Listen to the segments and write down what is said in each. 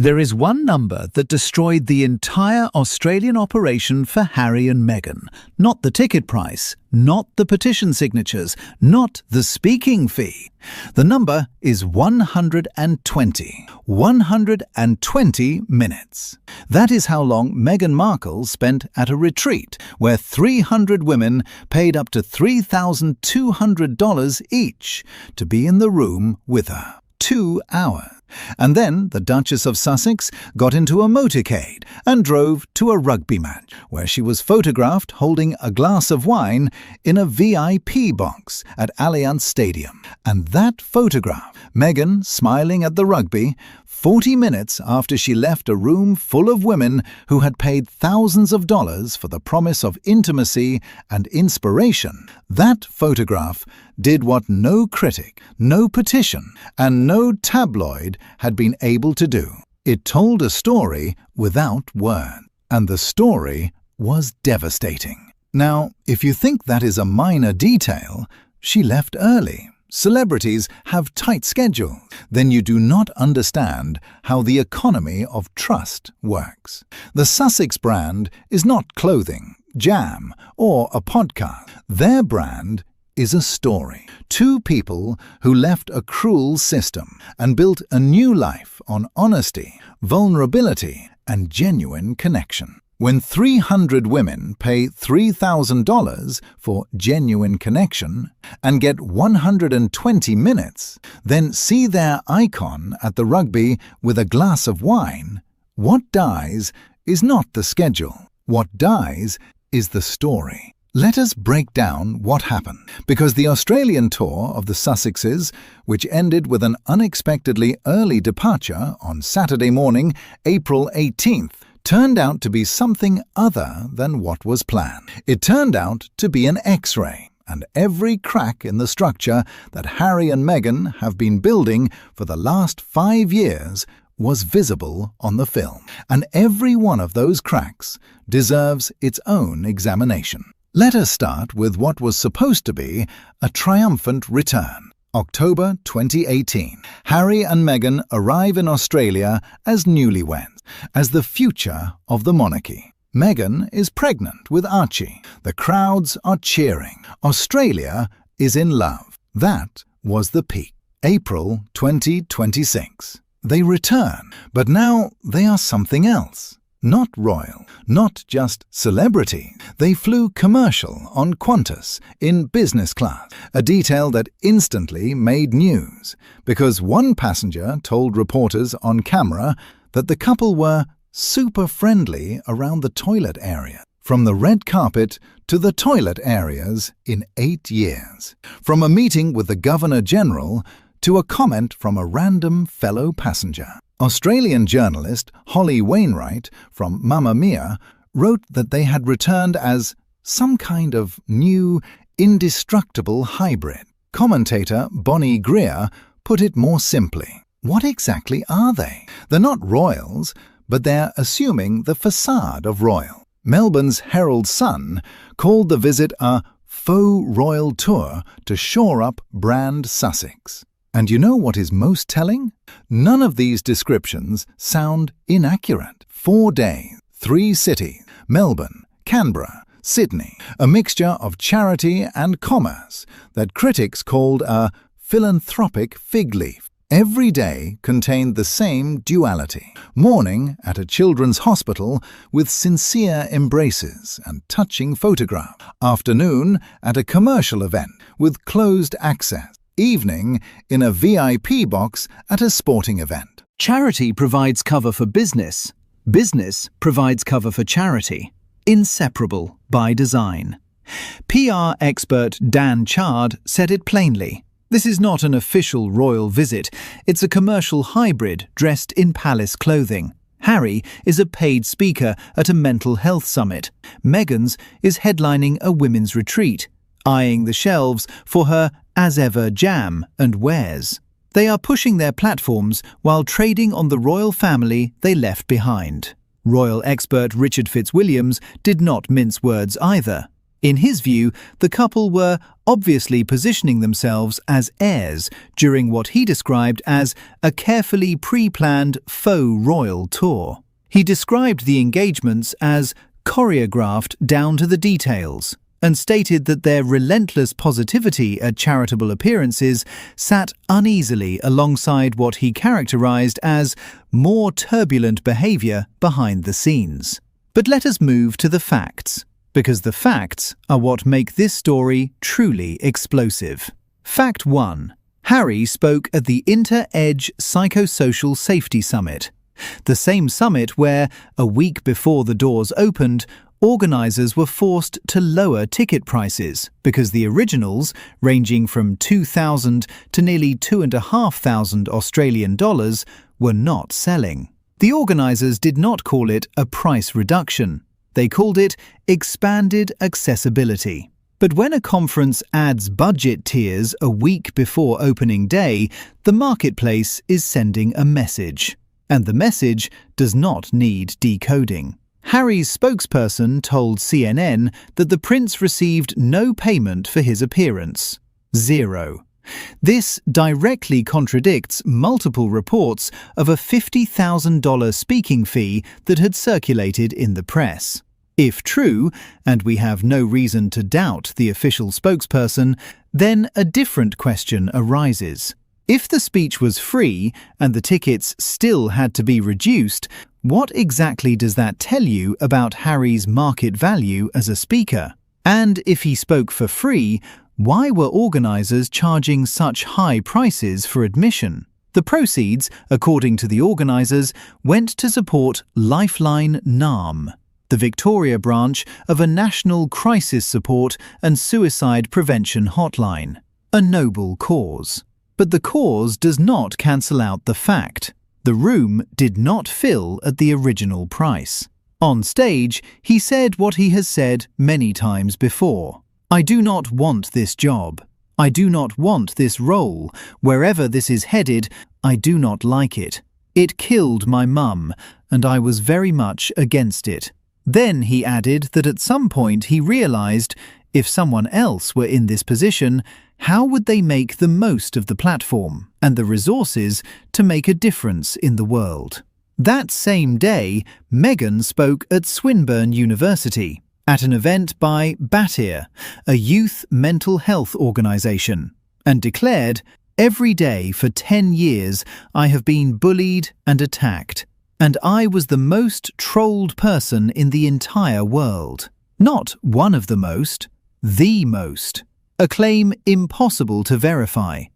There is one number that destroyed the entire Australian operation for Harry and Meghan. Not the ticket price, not the petition signatures, not the speaking fee. The number is 120. 120 minutes. That is how long Meghan Markle spent at a retreat where 300 women paid up to $3,200 each to be in the room with her. 2 hours. And then the Duchess of Sussex got into a motorcade and drove to a rugby match, where she was photographed holding a glass of wine in a VIP box at Allianz Stadium. And that photograph, Meghan smiling at the rugby, 40 minutes after she left a room full of women who had paid thousands of dollars for the promise of intimacy and inspiration, that photograph did what no critic, no petition, and no tabloid had been able to do. It told a story without words, and the story was devastating. Now, if you think that is a minor detail, she left early. Celebrities have tight schedules. Then you do not understand how the economy of trust works. The Sussex brand is not clothing, jam, or a podcast. Their brand is a story. Two people who left a cruel system and built a new life on honesty, vulnerability, and genuine connection. When 300 women pay $3,000 for genuine connection and get 120 minutes, then see their icon at the rugby with a glass of wine, what dies is not the schedule. What dies is the story. Let us break down what happened, because the Australian tour of the Sussexes, which ended with an unexpectedly early departure on Saturday morning, April 18th, turned out to be something other than what was planned. It turned out to be an X-ray, and every crack in the structure that Harry and Meghan have been building for the last 5 years was visible on the film. And every one of those cracks deserves its own examination. Let us start with what was supposed to be a triumphant return. October 2018. Harry and Meghan arrive in Australia as newlyweds, as the future of the monarchy. Meghan is pregnant with Archie. The crowds are cheering. Australia is in love. That was the peak. April 2026. They return, but now they are something else. Not royal, not just celebrity. They flew commercial on Qantas in business class, a detail that instantly made news, because one passenger told reporters on camera that the couple were super friendly around the toilet area. From the red carpet to the toilet areas in 8 years. From a meeting with the Governor-General to a comment from a random fellow passenger. Australian journalist Holly Wainwright from Mamma Mia wrote that they had returned as some kind of new, indestructible hybrid. Commentator Bonnie Greer put it more simply. What exactly are they? They're not royals, but they're assuming the facade of royal. Melbourne's Herald Sun called the visit a faux royal tour to shore up brand Sussex. And you know what is most telling? None of these descriptions sound inaccurate. 4 days, 3 cities, Melbourne, Canberra, Sydney, a mixture of charity and commerce that critics called a philanthropic fig leaf. Every day contained the same duality. Morning at a children's hospital with sincere embraces and touching photographs. Afternoon at a commercial event with closed access. Evening in a VIP box at a sporting event. Charity provides cover for business. Business provides cover for charity. Inseparable by design. PR expert Dan Chard said it plainly. This is not an official royal visit. It's a commercial hybrid dressed in palace clothing. Harry is a paid speaker at a mental health summit. Meghan's is headlining a women's retreat, eyeing the shelves for her as-ever jam and wares. They are pushing their platforms while trading on the royal family they left behind. Royal expert Richard Fitzwilliams did not mince words either. In his view, the couple were obviously positioning themselves as heirs during what he described as a carefully pre-planned faux royal tour. He described the engagements as choreographed down to the details and stated that their relentless positivity at charitable appearances sat uneasily alongside what he characterized as more turbulent behavior behind the scenes. But let us move to the facts, because the facts are what make this story truly explosive. Fact 1. Harry spoke at the Inter-Edge Psychosocial Safety Summit, the same summit where, a week before the doors opened, organisers were forced to lower ticket prices because the originals, ranging from $2,000 to nearly $2,500 Australian dollars, were not selling. The organisers did not call it a price reduction. They called it expanded accessibility. But when a conference adds budget tiers a week before opening day, the marketplace is sending a message. And the message does not need decoding. Harry's spokesperson told CNN that the prince received no payment for his appearance. Zero. This directly contradicts multiple reports of a $50,000 speaking fee that had circulated in the press. If true, and we have no reason to doubt the official spokesperson, then a different question arises. If the speech was free and the tickets still had to be reduced, what exactly does that tell you about Harry's market value as a speaker? And if he spoke for free, why were organisers charging such high prices for admission? The proceeds, according to the organisers, went to support Lifeline NARM, the Victoria branch of a national crisis support and suicide prevention hotline. A noble cause. But the cause does not cancel out the fact. The room did not fill at the original price. On stage, he said what he has said many times before. I do not want this job. I do not want this role. Wherever this is headed, I do not like it. It killed my mum, and I was very much against it. Then he added that at some point he realised, if someone else were in this position, how would they make the most of the platform and the resources to make a difference in the world? That same day, Meghan spoke at Swinburne University at an event by Batyr, a youth mental health organisation, and declared, "Every day for 10 years I have been bullied and attacked, and I was the most trolled person in the entire world. Not one of the most, the most. A claim impossible to verify,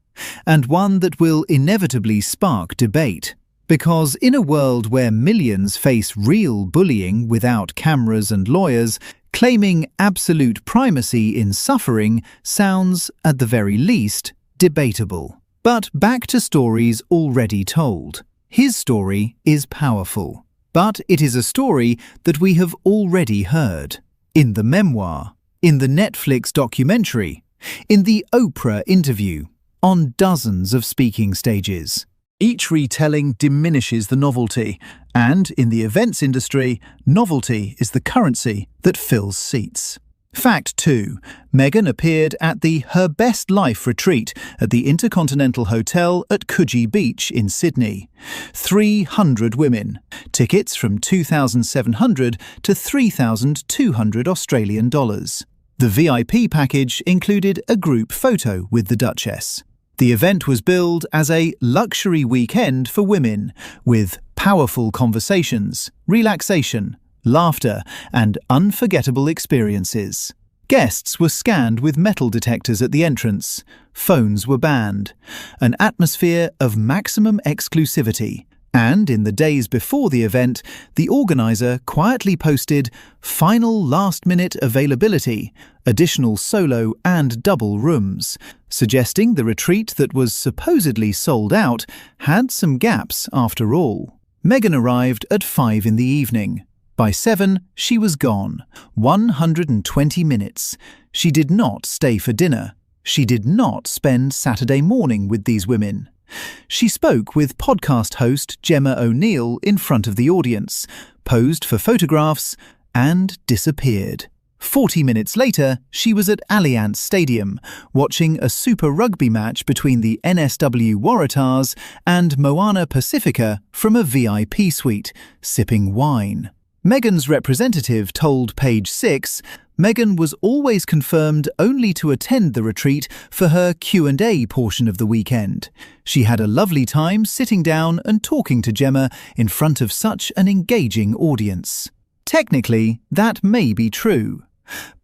and one that will inevitably spark debate. Because in a world where millions face real bullying without cameras and lawyers, claiming absolute primacy in suffering sounds, at the very least, debatable. But back to stories already told. His story is powerful, but it is a story that we have already heard. In the memoir, in the Netflix documentary, in the Oprah interview, on dozens of speaking stages. Each retelling diminishes the novelty, and in the events industry, novelty is the currency that fills seats. Fact 2. Meghan appeared at the Her Best Life retreat at the Intercontinental Hotel at Coogee Beach in Sydney. 300 women. Tickets from $2,700 to $3,200 Australian dollars. The VIP package included a group photo with the Duchess. The event was billed as a luxury weekend for women, with powerful conversations, relaxation, laughter, and unforgettable experiences. Guests were scanned with metal detectors at the entrance. Phones were banned. An atmosphere of maximum exclusivity. And in the days before the event, the organiser quietly posted final last-minute availability, additional solo and double rooms, suggesting the retreat that was supposedly sold out had some gaps after all. Meghan arrived at 5 in the evening. By 7, she was gone. 120 minutes. She did not stay for dinner. She did not spend Saturday morning with these women. She spoke with podcast host Gemma O'Neill in front of the audience, posed for photographs, and disappeared. 40 minutes later, she was at Allianz Stadium, watching a Super Rugby match between the NSW Waratahs and Moana Pacifica from a VIP suite, sipping wine. Meghan's representative told Page 6, Meghan was always confirmed only to attend the retreat for her Q&A portion of the weekend. She had a lovely time sitting down and talking to Gemma in front of such an engaging audience. Technically, that may be true.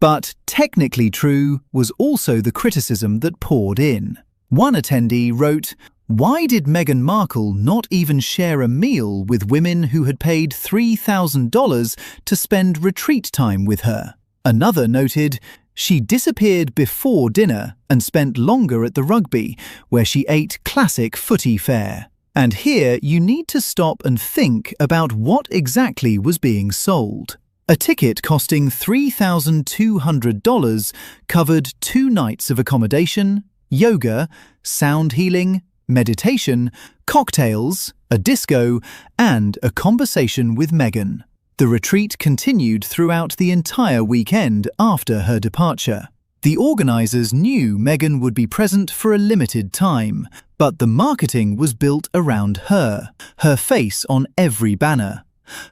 But technically true was also the criticism that poured in. One attendee wrote, "Why did Meghan Markle not even share a meal with women who had paid $3,000 to spend retreat time with her?" Another noted, "She disappeared before dinner and spent longer at the rugby, where she ate classic footy fare." And here you need to stop and think about what exactly was being sold. A ticket costing $3,200 covered 2 nights of accommodation, yoga, sound healing, meditation, cocktails, a disco, and a conversation with Meghan. The retreat continued throughout the entire weekend after her departure. The organisers knew Meghan would be present for a limited time, but the marketing was built around her face on every banner,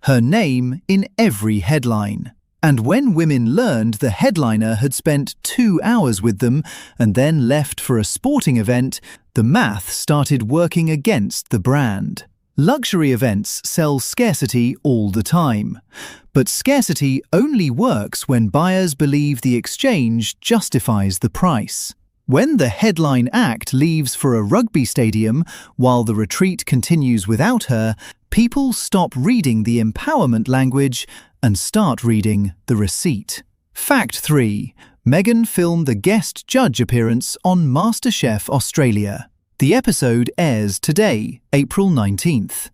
her name in every headline. And when women learned the headliner had spent 2 hours with them and then left for a sporting event, the math started working against the brand. Luxury events sell scarcity all the time, but scarcity only works when buyers believe the exchange justifies the price. When the headline act leaves for a rugby stadium while the retreat continues without her, people stop reading the empowerment language and start reading the receipt. Fact 3. Meghan filmed the guest judge appearance on MasterChef Australia. The episode airs today, April 19th.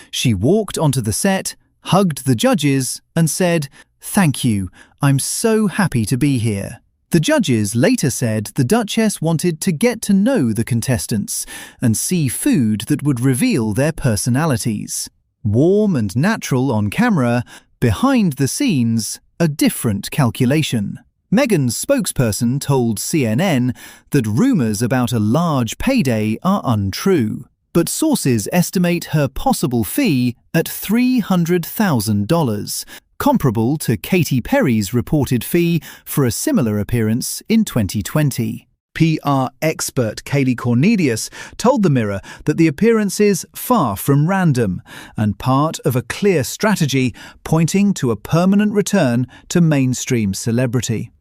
She walked onto the set, hugged the judges, and said, "Thank you, I'm so happy to be here." The judges later said the Duchess wanted to get to know the contestants and see food that would reveal their personalities. Warm and natural on camera, behind the scenes, a different calculation. Meghan's spokesperson told CNN that rumours about a large payday are untrue, but sources estimate her possible fee at $300,000, comparable to Katy Perry's reported fee for a similar appearance in 2020. PR expert Kayleigh Cornelius told The Mirror that the appearance is far from random and part of a clear strategy pointing to a permanent return to mainstream celebrity.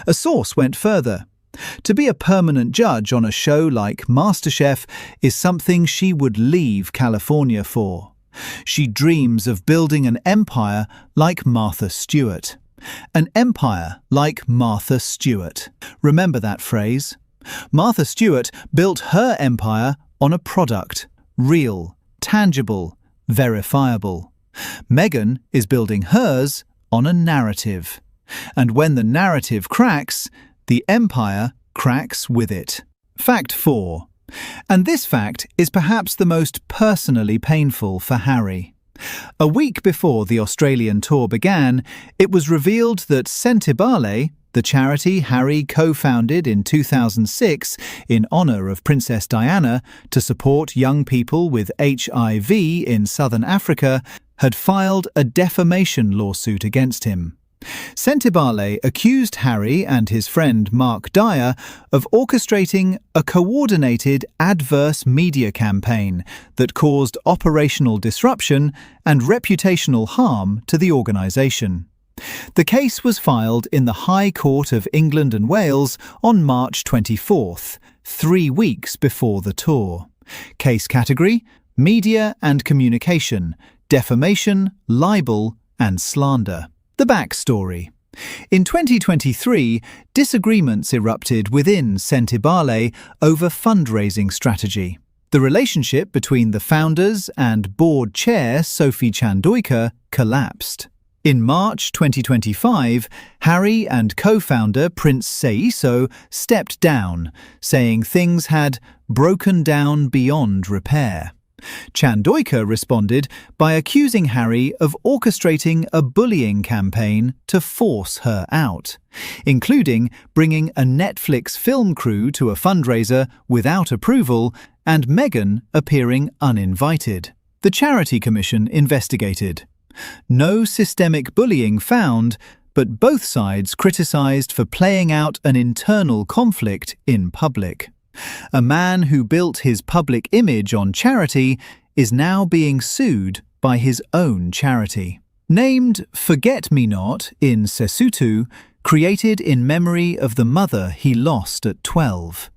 A source went further. To be a permanent judge on a show like MasterChef is something she would leave California for. She dreams of building an empire like Martha Stewart. An empire like Martha Stewart. Remember that phrase? Martha Stewart built her empire on a product. Real, tangible, verifiable. Meghan is building hers on a narrative. And when the narrative cracks, the empire cracks with it. Fact 4. And this fact is perhaps the most personally painful for Harry. A week before the Australian tour began, it was revealed that Sentibale, the charity Harry co-founded in 2006 in honour of Princess Diana to support young people with HIV in southern Africa, had filed a defamation lawsuit against him. Sentibale accused Harry and his friend Mark Dyer of orchestrating a coordinated adverse media campaign that caused operational disruption and reputational harm to the organisation. The case was filed in the High Court of England and Wales on March 24th, 3 weeks before the tour. Case category: media and communication, defamation, libel and slander. The backstory. In 2023, disagreements erupted within Sentibale over fundraising strategy. The relationship between the founders and board chair Sophie Chandoika collapsed. In March 2025, Harry and co-founder Prince Seiso stepped down, saying things had broken down beyond repair. Chandoika responded by accusing Harry of orchestrating a bullying campaign to force her out, including bringing a Netflix film crew to a fundraiser without approval and Meghan appearing uninvited. The Charity Commission investigated. No systemic bullying found, but both sides criticised for playing out an internal conflict in public. A man who built his public image on charity is now being sued by his own charity. Named Forget-Me-Not in Sesotho, created in memory of the mother he lost at 12.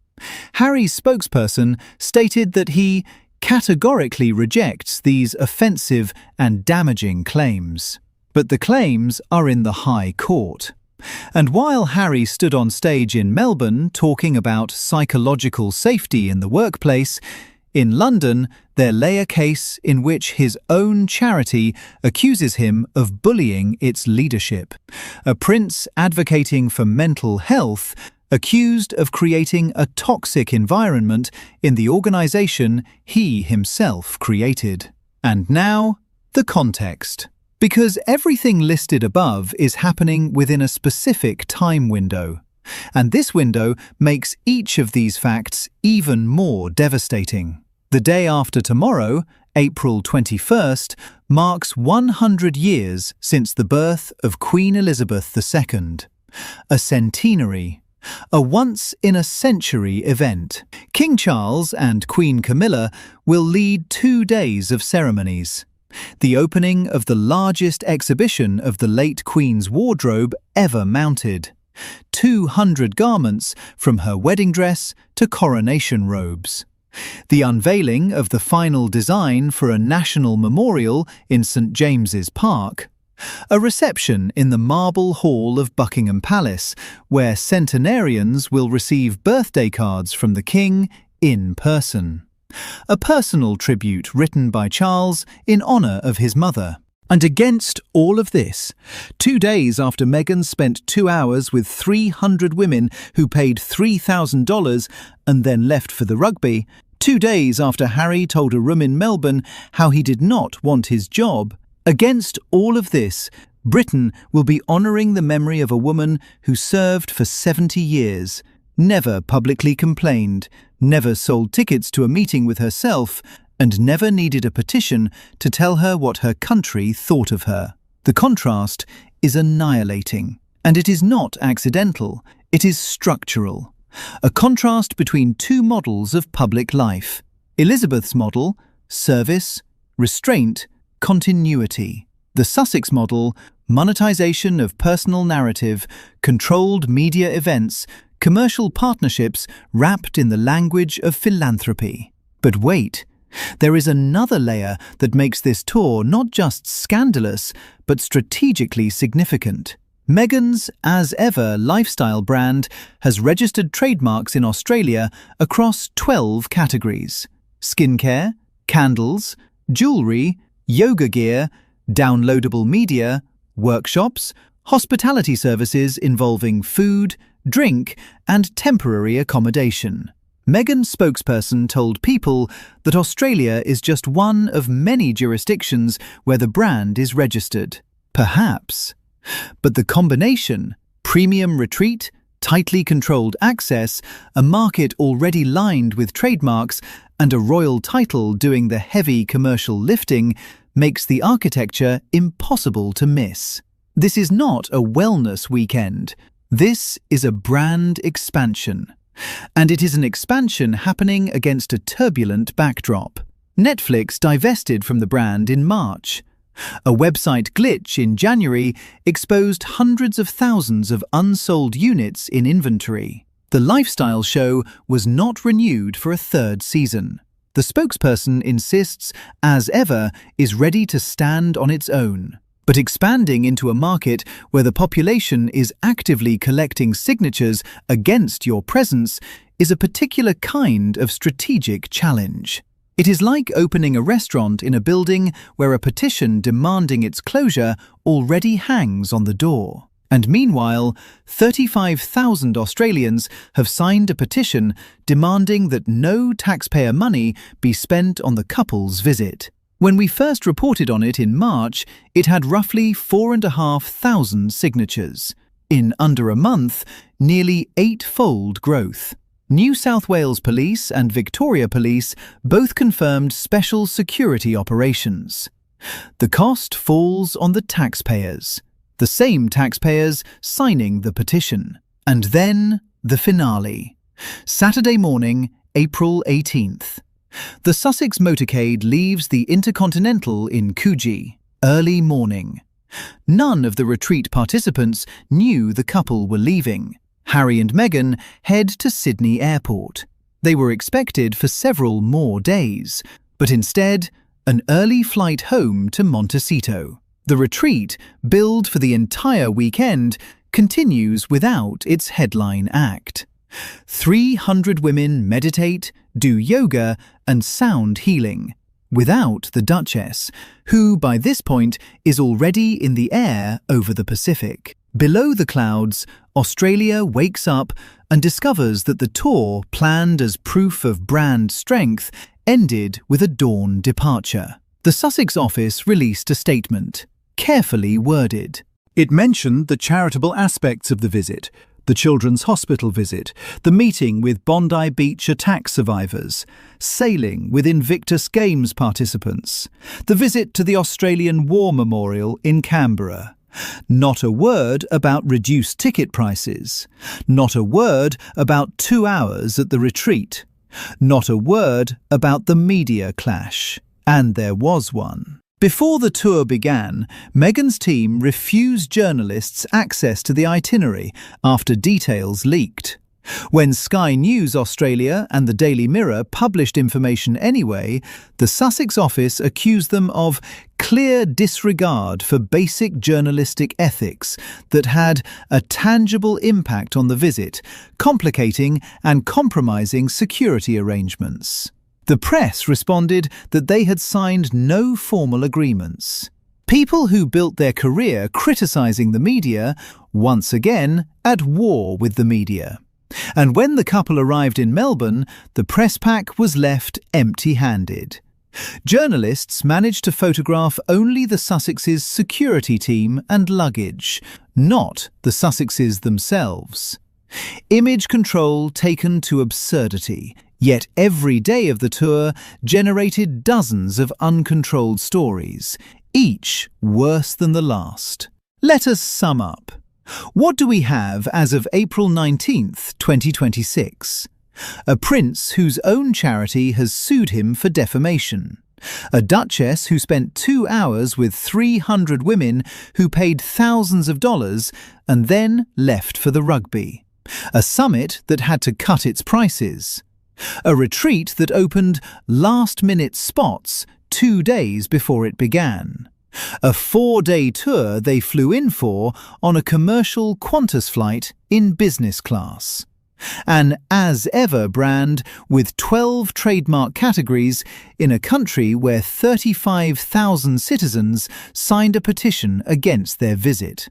Harry's spokesperson stated that he categorically rejects these offensive and damaging claims. But the claims are in the High Court. And while Harry stood on stage in Melbourne talking about psychological safety in the workplace, in London there lay a case in which his own charity accuses him of bullying its leadership. A prince advocating for mental health accused of creating a toxic environment in the organisation he himself created. And now, the context. Because everything listed above is happening within a specific time window. And this window makes each of these facts even more devastating. The day after tomorrow, April 21st, marks 100 years since the birth of Queen Elizabeth II. A centenary. A once-in-a-century event. King Charles and Queen Camilla will lead 2 days of ceremonies. The opening of the largest exhibition of the late Queen's wardrobe ever mounted. 200 garments from her wedding dress to coronation robes. The unveiling of the final design for a national memorial in St James's Park. A reception in the Marble Hall of Buckingham Palace, where centenarians will receive birthday cards from the King in person. A personal tribute written by Charles in honour of his mother. And against all of this, 2 days after Meghan spent 2 hours with 300 women who paid $3,000 and then left for the rugby, 2 days after Harry told a room in Melbourne how he did not want his job, against all of this, Britain will be honouring the memory of a woman who served for 70 years, never publicly complained, never sold tickets to a meeting with herself, and never needed a petition to tell her what her country thought of her. The contrast is annihilating, and it is not accidental, it is structural. A contrast between two models of public life. Elizabeth's model, service, restraint, continuity. The Sussex model, monetisation of personal narrative, controlled media events, commercial partnerships wrapped in the language of philanthropy. But wait, there is another layer that makes this tour not just scandalous, but strategically significant. Meghan's As Ever lifestyle brand has registered trademarks in Australia across 12 categories: skincare, candles, jewellery, yoga gear, downloadable media, workshops, hospitality services involving food, drink, and temporary accommodation. Meghan's spokesperson told People that Australia is just one of many jurisdictions where the brand is registered. Perhaps. But the combination, premium retreat, tightly controlled access, a market already lined with trademarks, and a royal title doing the heavy commercial lifting, makes the architecture impossible to miss. This is not a wellness weekend. This is a brand expansion. And it is an expansion happening against a turbulent backdrop. Netflix divested from the brand in March. A website glitch in January exposed hundreds of thousands of unsold units in inventory. The lifestyle show was not renewed for a third season. The spokesperson insists As Ever is ready to stand on its own. But expanding into a market where the population is actively collecting signatures against your presence is a particular kind of strategic challenge. It is like opening a restaurant in a building where a petition demanding its closure already hangs on the door. And meanwhile, 35,000 Australians have signed a petition demanding that no taxpayer money be spent on the couple's visit. When we first reported on it in March, it had roughly 4,500 signatures. In under a month, nearly 8-fold growth. New South Wales Police and Victoria Police both confirmed special security operations. The cost falls on the taxpayers. The same taxpayers signing the petition. And then the finale. Saturday morning, April 18th. The Sussex motorcade leaves the Intercontinental in Coogee. Early morning. None of the retreat participants knew the couple were leaving. Harry and Meghan head to Sydney Airport. They were expected for several more days, but instead, an early flight home to Montecito. The retreat, billed for the entire weekend, continues without its headline act. 300 women meditate, do yoga and sound healing, without the Duchess, who by this point is already in the air over the Pacific. Below the clouds, Australia wakes up and discovers that the tour, planned as proof of brand strength, ended with a dawn departure. The Sussex office released a statement, carefully worded. It mentioned the charitable aspects of the visit, the children's hospital visit, the meeting with Bondi Beach attack survivors, sailing with Invictus Games participants, the visit to the Australian War Memorial in Canberra. Not a word about reduced ticket prices. Not a word about 2 hours at the retreat. Not a word about the media clash. And there was one. Before the tour began, Meghan's team refused journalists access to the itinerary after details leaked. When Sky News Australia and the Daily Mirror published information anyway, the Sussex office accused them of clear disregard for basic journalistic ethics that had a tangible impact on the visit, complicating and compromising security arrangements. The press responded that they had signed no formal agreements. People who built their career criticising the media, once again at war with the media. And when the couple arrived in Melbourne, the press pack was left empty-handed. Journalists managed to photograph only the Sussexes' security team and luggage, not the Sussexes themselves. Image control taken to absurdity, yet every day of the tour generated dozens of uncontrolled stories, each worse than the last. Let us sum up. What do we have as of April 19th, 2026? A prince whose own charity has sued him for defamation. A duchess who spent 2 hours with 300 women who paid thousands of dollars and then left for the rugby. A summit that had to cut its prices. A retreat that opened last-minute spots 2 days before it began. A 4-day tour they flew in for on a commercial Qantas flight in business class. An as-ever brand with 12 trademark categories in a country where 35,000 citizens signed a petition against their visit.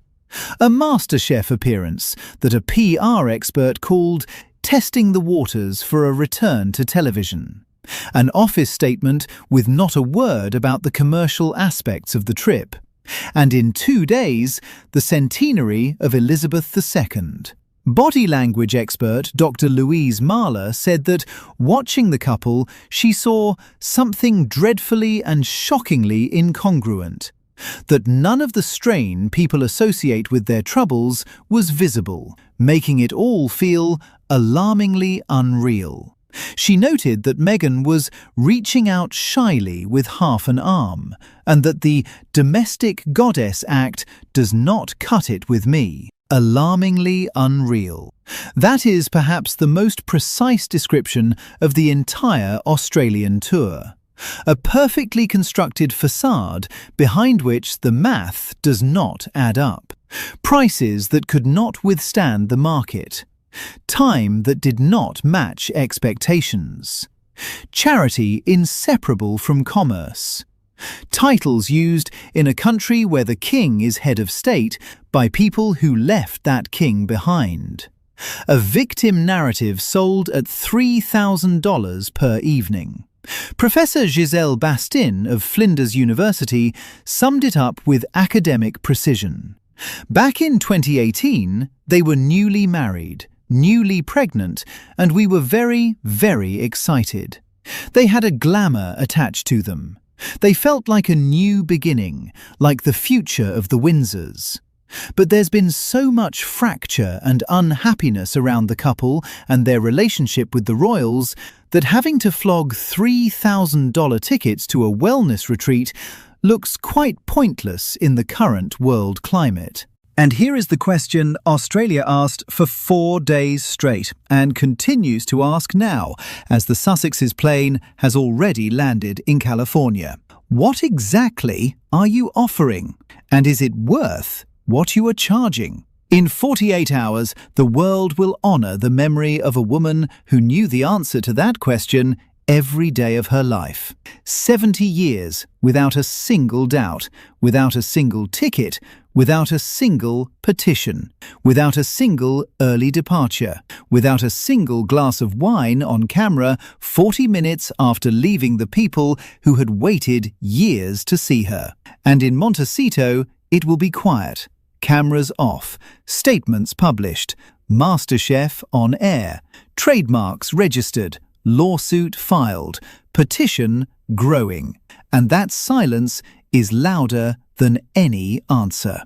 A MasterChef appearance that a PR expert called testing the waters for a return to television. An office statement with not a word about the commercial aspects of the trip. And in 2 days, the centenary of Elizabeth II. Body language expert Dr. Louise Mahler said that, watching the couple, she saw something dreadfully and shockingly incongruent. That none of the strain people associate with their troubles was visible, making it all feel alarmingly unreal. She noted that Meghan was reaching out shyly with half an arm, and that the domestic goddess act does not cut it with me. Alarmingly unreal. That is perhaps the most precise description of the entire Australian tour. A perfectly constructed facade behind which the math does not add up. Prices that could not withstand the market. Time that did not match expectations. Charity inseparable from commerce. Titles used in a country where the king is head of state by people who left that king behind. A victim narrative sold at $3,000 per evening. Professor Giselle Bastin of Flinders University summed it up with academic precision. Back in 2018, they were newly married, newly pregnant, and we were very, very excited. They had a glamour attached to them. They felt like a new beginning, like the future of the Windsors. But there's been so much fracture and unhappiness around the couple and their relationship with the royals that having to flog $3,000 tickets to a wellness retreat looks quite pointless in the current world climate. And here is the question Australia asked for 4 days straight and continues to ask now, as the Sussex's plane has already landed in California. What exactly are you offering? And is it worth what you are charging? In 48 hours, the world will honour the memory of a woman who knew the answer to that question every day of her life. 70 years without a single doubt, without a single ticket, without a single petition, without a single early departure, without a single glass of wine on camera 40 minutes after leaving the people who had waited years to see her. And in Montecito, it will be quiet. Cameras off, statements published, MasterChef on air, trademarks registered, lawsuit filed, petition growing. And that silence is louder than any answer.